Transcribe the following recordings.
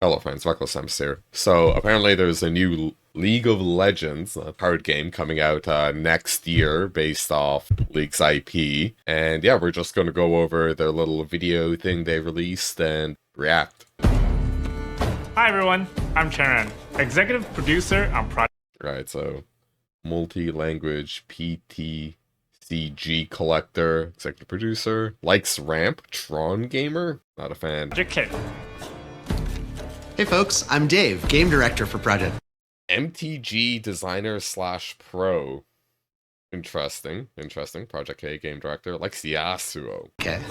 Hello friends, Reckless here. So apparently there's a new League of Legends card game coming out next year based off League's IP. And yeah, we're just going to go over their little video thing they released and react. Hi everyone, I'm Charan, executive producer on Project. Right, so multi-language PTCG collector, executive producer, likes ramp, Tron gamer, not a fan. K. Hey folks, I'm Dave, game director for Project. MTG designer / pro. Interesting. Project K game director likes Yasuo. Okay.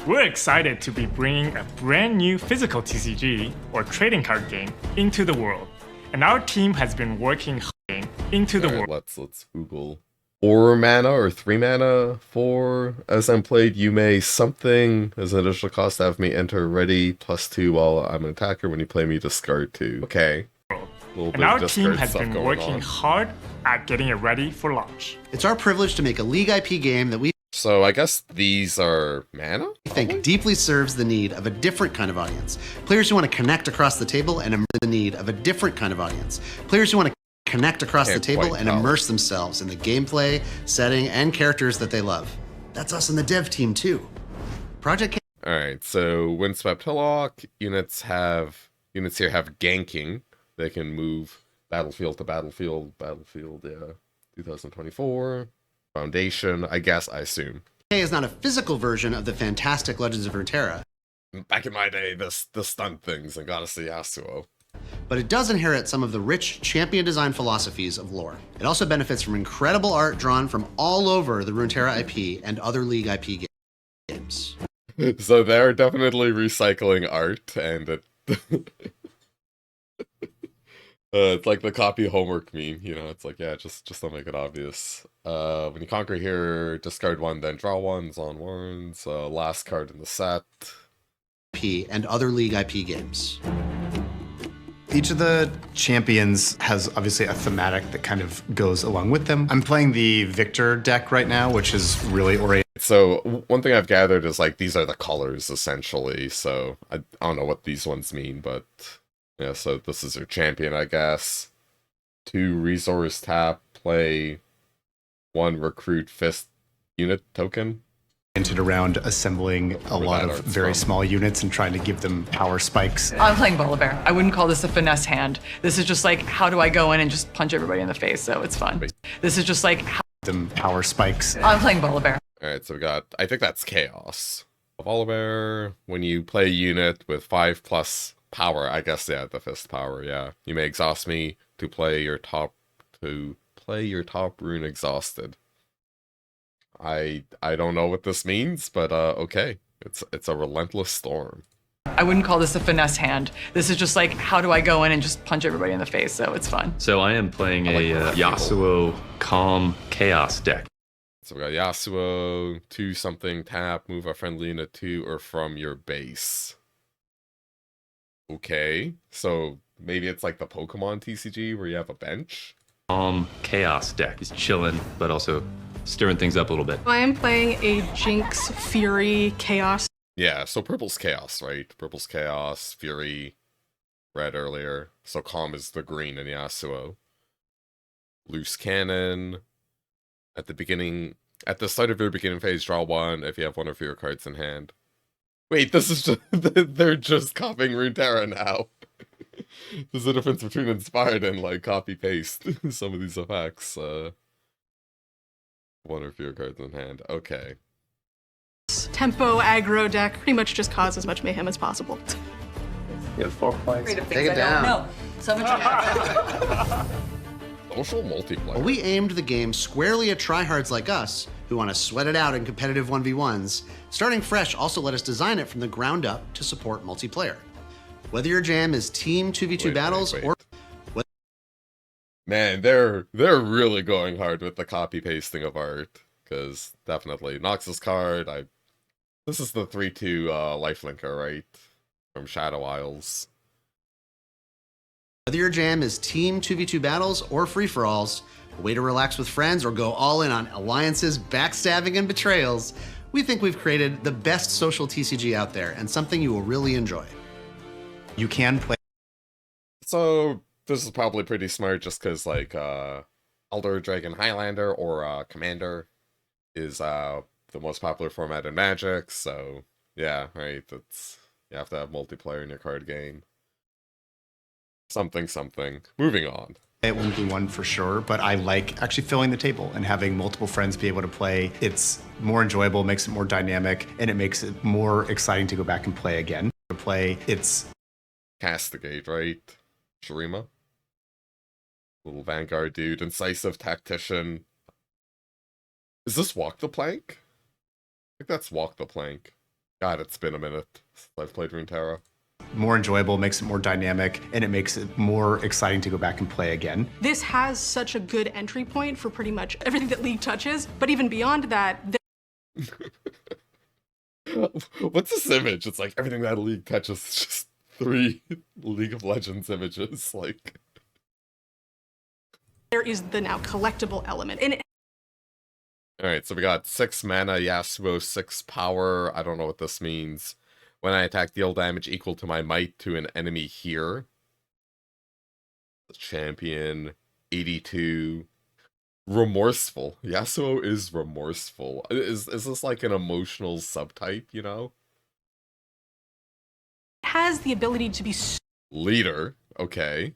We're excited to be bringing a brand new physical TCG, or trading card game, into the world. And our team has been working hard into the world. Let's Google 4 mana or 3 mana for as I'm played. You may something as an additional cost have me enter ready +2 while I'm an attacker. When you play me, discard 2. Okay. And our team has been working hard at getting it ready for launch. It's our privilege to make a League IP game that we So I guess these are mana? think deeply serves the need of a different kind of audience. Players who want to connect across the table and immerse the need of a different kind of audience. Players who want to connect across the table and immerse themselves in the gameplay, setting, and characters that they love. That's us in the dev team too. Project K. Alright, so Windswept Hillock, units here have ganking. They can move battlefield to battlefield, yeah. 2024. Foundation, I assume. K is not a physical version of the fantastic Legends of Runeterra, Back in my day, the stunt things and got to see Yasuo. but it does inherit some of the rich champion design philosophies of lore. It also benefits from incredible art drawn from all over the Runeterra IP and other League IP games. So they're definitely recycling art, and it's like the copy homework meme, you know, it's like, yeah, just don't make it obvious. When you conquer here, discard 1, then draw 1, on warns, last card in the set. IP and other League IP games. Each of the champions has obviously a thematic that kind of goes along with them. I'm playing the Victor deck right now, which is really oriented. So one thing I've gathered is like these are the colors essentially, so I don't know what these ones mean, but yeah, so this is your champion, I guess. 2 resource tap, play 1 recruit fist unit token. Around assembling a lot of very small units and trying to give them power spikes. I'm playing Volibear. I wouldn't call this a finesse hand. This is just like, how do I go in and just punch everybody in the face? So it's fun. This is just like, them power spikes. I'm playing Volibear. Alright, so we got, I think that's Chaos. Volibear, when you play a unit with 5+ power, I guess, yeah, the fist power, yeah. You may exhaust me to play your top rune exhausted. I don't know what this means, but okay. It's a relentless storm. I wouldn't call this a finesse hand. This is just like, how do I go in and just punch everybody in the face? So it's fun. So I am playing a Yasuo Calm Chaos deck. So we got Yasuo, 2 something tap, move a friendly unit to or from your base. Okay, so maybe it's like the Pokemon TCG where you have a bench? Calm Chaos deck. He's chilling, but also stirring things up a little bit. I am playing a Jinx Fury Chaos. Yeah, so purple's Chaos, right? Purple's Chaos, Fury, red earlier. So Calm is the green in Yasuo. Loose Cannon. At the start of your beginning phase, draw 1 if you have 1 or fewer cards in hand. Wait, this is just, they're just copying Runeterra now. There's a difference between inspired and like copy-paste some of these effects. 1 or fewer cards in hand. Okay. Tempo aggro deck pretty much just cause as much mayhem as possible. You have 4 points. Take it down. No, so much. Social multiplayer. Well, we aimed the game squarely at tryhards like us who want to sweat it out in competitive 1v1s. Starting fresh also let us design it from the ground up to support multiplayer. Whether your jam is team 2v2 battles or... Man, they're really going hard with the copy pasting of art, because definitely Noxus card. This is the 3/2 lifelinker, right, from Shadow Isles. Whether your jam is team 2v2 battles or free-for-alls, a way to relax with friends or go all in on alliances, backstabbing, and betrayals, we think we've created the best social TCG out there and something you will really enjoy. You can play. So this is probably pretty smart just because like Elder Dragon Highlander or Commander is the most popular format in Magic, so yeah, right, that's you have to have multiplayer in your card game. Something. Moving on. It 1v1 for sure, but I like actually filling the table and having multiple friends be able to play. It's more enjoyable, makes it more dynamic, and it makes it more exciting to go back and play again. It's Castigate, right? Shurima? Little Vanguard dude, incisive tactician. Is this Walk the Plank? I think that's Walk the Plank. God, it's been a minute since I've played Runeterra. more enjoyable, makes it more dynamic, and it makes it more exciting to go back and play again. This has such a good entry point for pretty much everything that League touches, but even beyond that, What's this image? It's like everything that League touches is just 3 League of Legends images. Like, there is the now collectible element. And alright, so we got 6 mana, Yasuo, 6 power. I don't know what this means. When I attack, deal damage equal to my might to an enemy here. Champion, 82. Remorseful. Yasuo is remorseful. Is this like an emotional subtype, you know? has the ability to be Leader, okay.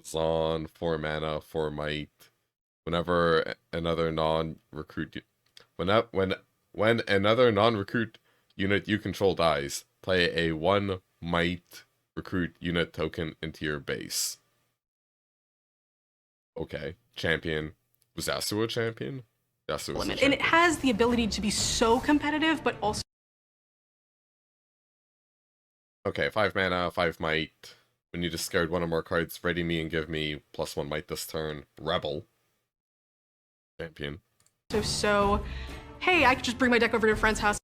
Zon, 4 mana, 4 might. Whenever another non-recruit... When another non-recruit unit you control dies, play a 1 might recruit unit token into your base. Okay. Champion. Was Yasuo a champion? Yasuo was a and champion. it has the ability to be so competitive, but also Okay, 5 mana, 5 might. When you discard 1 or more cards, ready me and give me +1 might this turn. Rebel. Champion. so hey, I could just bring my deck over to a friend's house.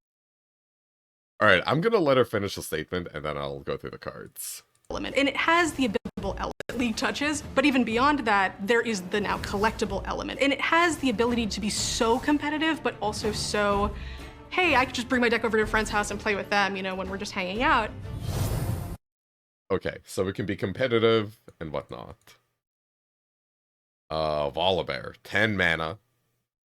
Alright, I'm gonna let her finish the statement, and then I'll go through the cards. And it has the ability element that League touches, but even beyond that, there is the now collectible element. And it has the ability to be so competitive, but also so, hey, I could just bring my deck over to a friend's house and play with them, you know, when we're just hanging out. Okay, so it can be competitive and whatnot. Volibear, 10 mana,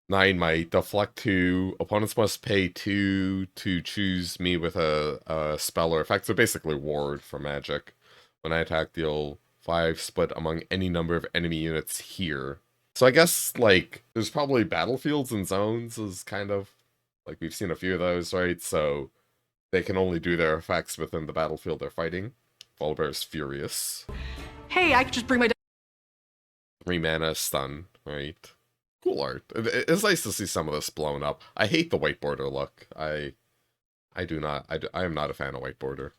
9 might, deflect 2. Opponents must pay 2 to choose me with a spell or effect. So basically ward for magic. When I attack, deal 5 split among any number of enemy units here. So I guess, like, there's probably battlefields and zones is kind of, like, we've seen a few of those, right? So they can only do their effects within the battlefield they're fighting. Volibear is furious. Hey, I could just bring my deck. 3 mana, stun, right? Cool art. It's nice to see some of this blown up. I hate the white border look. I am not a fan of white border.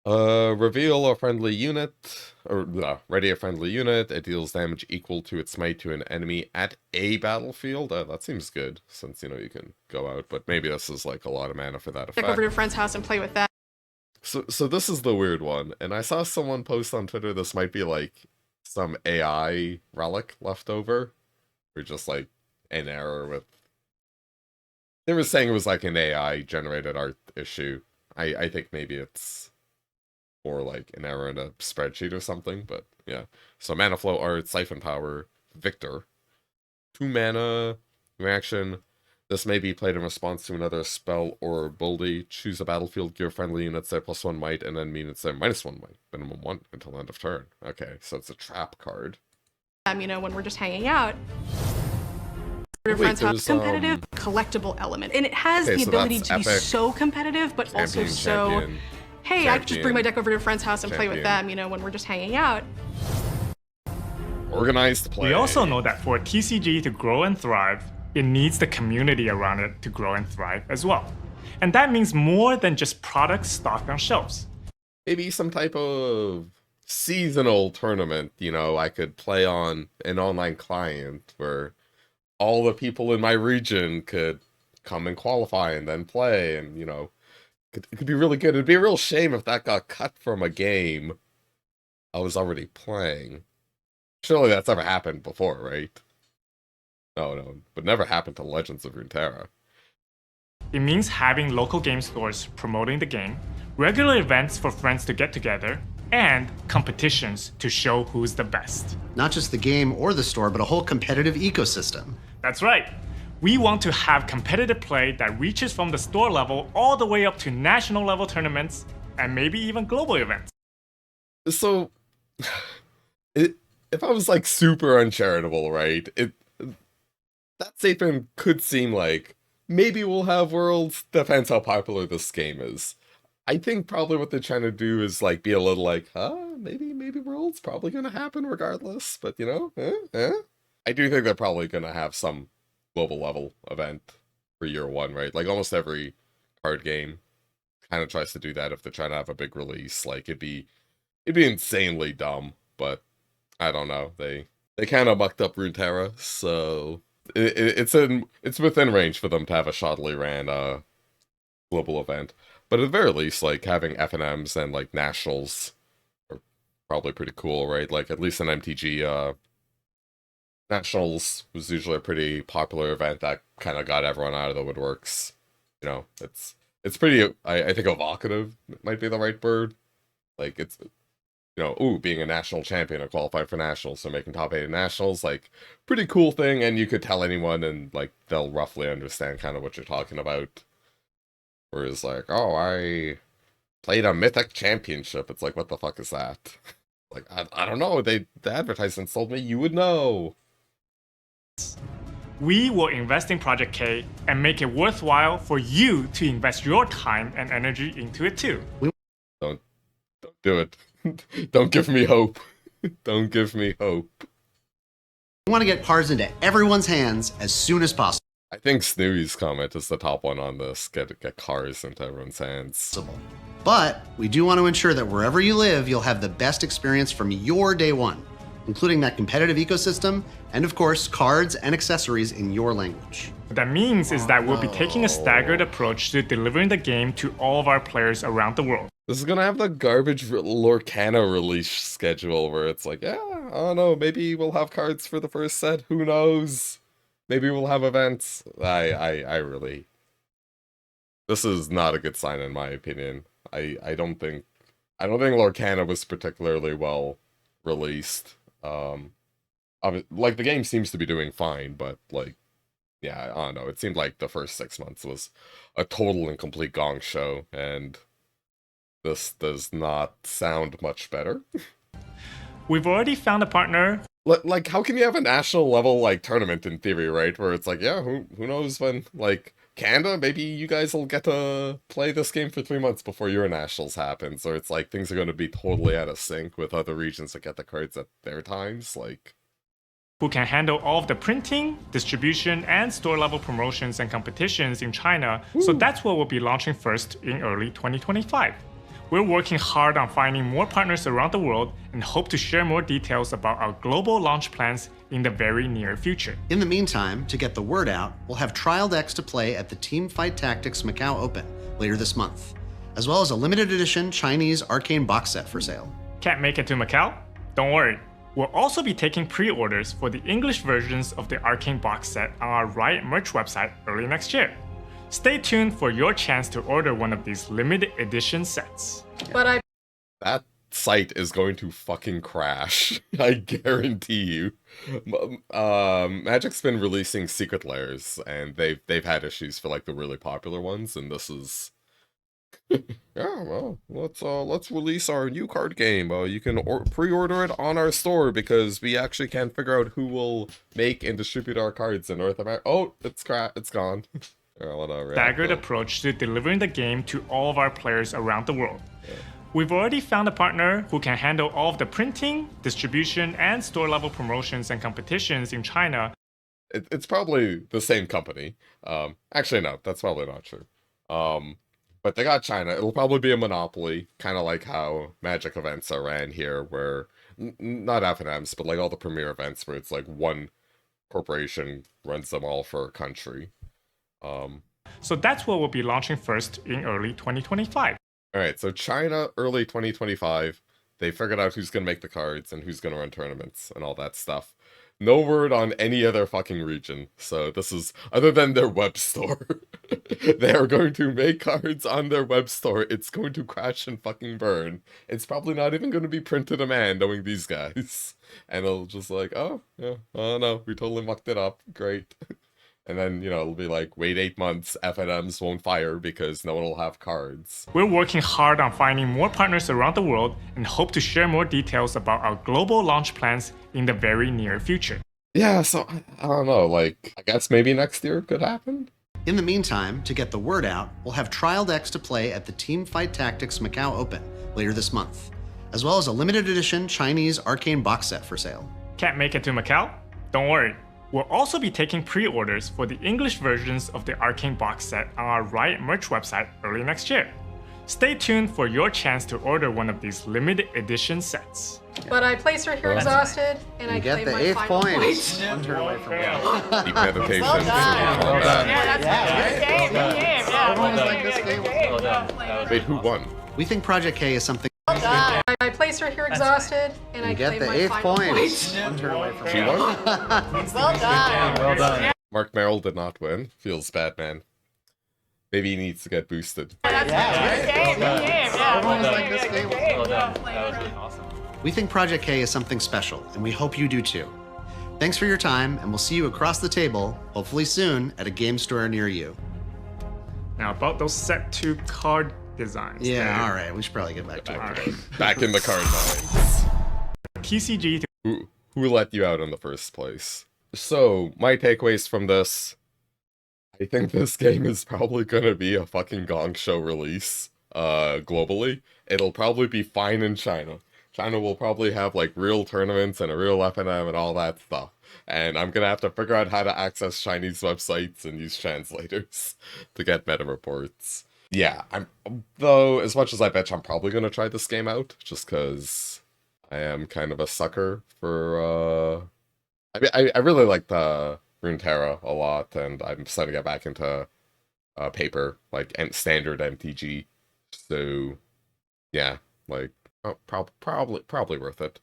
Reveal a friendly unit, or ready a friendly unit. It deals damage equal to its might to an enemy at a battlefield. That seems good, since, you know, you can go out, but maybe this is like a lot of mana for that effect. Deck over to a friend's house and play with them. So this is the weird one, and I saw someone post on Twitter this might be like some AI relic left over, or just like an error with... They were saying it was like an AI generated art issue. I think maybe it's more like an error in a spreadsheet or something, but yeah. So mana flow art, siphon power, Victor. 2 mana, reaction. This may be played in response to another spell or ability. Choose a battlefield, give friendly units their +1 might, and then units their -1 might. Minimum 1 until end of turn. Okay, so it's a trap card. You know, when we're just hanging out. Wait, Friend's house, there's, competitive, collectible element. And it has okay, the so ability that's to be epic. So competitive, but also so, champion, hey, I could just bring my deck over to a friend's house and play with champion. them, you know, when we're just hanging out. Organized play. We also know that for a TCG to grow and thrive, it needs the community around it to grow and thrive as well. And that means more than just products stocked on shelves. Maybe some type of seasonal tournament, you know, I could play on an online client where all the people in my region could come and qualify and then play, and, you know, it could be really good. It'd be a real shame if that got cut from a game I was already playing. Surely that's never happened before, right? No, but never happened to Legends of Runeterra. It means having local game stores promoting the game, regular events for friends to get together, and competitions to show who's the best. Not just the game or the store, but a whole competitive ecosystem. That's right. We want to have competitive play that reaches from the store level all the way up to national level tournaments and maybe even global events. So, if I was like super uncharitable, right? That statement could seem like maybe we'll have worlds. Depends how popular this game is. I think probably what they're trying to do is like be a little like, maybe worlds probably gonna happen regardless. But you know, I do think they're probably gonna have some global level event for year one, right? Like almost every card game kind of tries to do that if they're trying to have a big release. Like it'd be insanely dumb, but I don't know. They kind of mucked up Runeterra, so it's within range for them to have a shoddily ran global event. But at the very least, like having FNMs and like nationals are probably pretty cool, right? Like at least in MTG, nationals was usually a pretty popular event that kind of got everyone out of the woodworks. You know, it's pretty. I think evocative might be the right word. Like it's, you know, being a national champion or qualifying for nationals, so making top 8 in nationals, like pretty cool thing, and you could tell anyone and like they'll roughly understand kind of what you're talking about. Whereas like, I played a mythic championship. It's like, what the fuck is that? Like, I don't know. The advertisement told me you would know. We will invest in Project K and make it worthwhile for you to invest your time and energy into it too. Don't do it. Don't give me hope. Don't give me hope. We want to get cards into everyone's hands as soon as possible. I think Snooey's comment is the top one on this. Get cars into everyone's hands. But we do want to ensure that wherever you live, you'll have the best experience from your day one, including that competitive ecosystem and, of course, cards and accessories in your language. What that means is that we'll be taking a staggered approach to delivering the game to all of our players around the world. This is gonna have the garbage Lorcana release schedule where it's like, yeah, I don't know, maybe we'll have cards for the first set. Who knows? Maybe we'll have events. I really... This is not a good sign in my opinion. I don't think Lorcana was particularly well released. Like the game seems to be doing fine, but like, yeah, I don't know. It seemed like the first 6 months was a total and complete gong show, and this does not sound much better. We've already found a partner. Like, how can you have a national level, like, tournament in theory, right? Where it's like, yeah, who knows when, like, Canada, maybe you guys will get to play this game for 3 months before your nationals happens, or it's like things are going to be totally out of sync with other regions that get the cards at their times, like... Who can handle all of the printing, distribution, and store-level promotions and competitions in China, so that's what we'll be launching first in early 2025. We're working hard on finding more partners around the world and hope to share more details about our global launch plans in the very near future. In the meantime, to get the word out, we'll have trial decks to play at the Teamfight Tactics Macau Open later this month, as well as a limited edition Chinese arcane box set for sale. Can't make it to Macau? Don't worry. We'll also be taking pre-orders for the English versions of the arcane box set on our Riot merch website early next year. Stay tuned for your chance to order one of these limited edition sets. But That site is going to fucking crash. I guarantee you. Magic's been releasing secret layers, and they've had issues for like the really popular ones, and this is... yeah, well, let's release our new card game. You can pre-order it on our store because we actually can't figure out who will make and distribute our cards in North America. Oh, it's gone. Staggered approach to delivering the game to all of our players around the world. Yeah. We've already found a partner who can handle all of the printing, distribution, and store-level promotions and competitions in China. It's probably the same company. Actually, no, that's probably not true. But they got China. It'll probably be a monopoly, kind of like how Magic events are ran here, where not FNMs, but like all the premier events where it's like one corporation runs them all for a country. So that's what we'll be launching first in early 2025. Alright, so China, early 2025, they figured out who's going to make the cards and who's going to run tournaments and all that stuff. No word on any other fucking region. So this is, other than their web store. They are going to make cards on their web store. It's going to crash and fucking burn. It's probably not even going to be printed a man, knowing these guys. And it'll just like, oh, yeah, oh no, we totally mucked it up. Great. And then, you know, it'll be like, wait 8 months, FNMs won't fire because no one will have cards. We're working hard on finding more partners around the world and hope to share more details about our global launch plans in the very near future. Yeah, so, I don't know, like, I guess maybe next year could happen? In the meantime, to get the word out, we'll have trial decks to play at the Teamfight Tactics Macau Open later this month, as well as a limited edition Chinese arcane box set for sale. Can't make it to Macau? Don't worry. We'll also be taking pre-orders for the English versions of the Arcane box set on our Riot merch website early next year. Stay tuned for your chance to order one of these limited edition sets. But I place her here exhausted, and I get claim the my 8th final point. point. One turn away from well. Deep meditation. Wait, who won? We think Project K is something. I place her here exhausted, and I get claim the my 8th final point. point. One turn away from She well. won? Well done. Mark Merrill did not win. Feels bad, man. Maybe he needs to get boosted. Everyone was like this game. Well done. That was really awesome. We think Project K is something special, and we hope you do too. Thanks for your time, and we'll see you across the table, hopefully soon, at a game store near you. Now about those set 2 card designs. Yeah, all right. We should probably get back to it. Back in the card lines. TCG Who let you out in the first place? So, my takeaways from this. I think this game is probably gonna be a fucking gong show release, globally. It'll probably be fine in China. China will probably have, like, real tournaments and a real FNM and all that stuff. And I'm gonna have to figure out how to access Chinese websites and use translators to get meta reports. Yeah, though, as much as I bet you I'm probably gonna try this game out, just because I am kind of a sucker for, I really like the Runeterra a lot, and I'm starting to get back into paper, like standard MTG. So yeah, like probably worth it.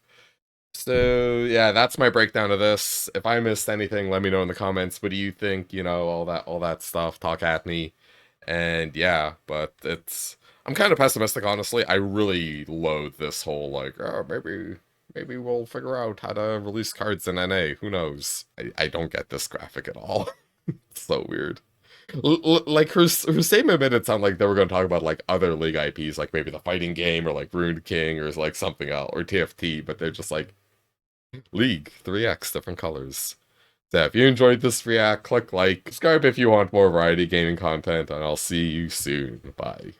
So yeah, that's my breakdown of this. If I missed anything, let me know in the comments. What do you think? You know, all that stuff. Talk at me. And yeah, but I'm kind of pessimistic, honestly. I really loathe this whole like, oh, maybe we'll figure out how to release cards in NA. Who knows? I don't get this graphic at all. It's so weird. Like her statement made it sound like they were going to talk about like other League IPs, like maybe the fighting game or like Rune King or like something else or TFT, but they're just like League 3x different colors. So if you enjoyed this react, click like, subscribe if you want more variety gaming content, and I'll see you soon. Bye.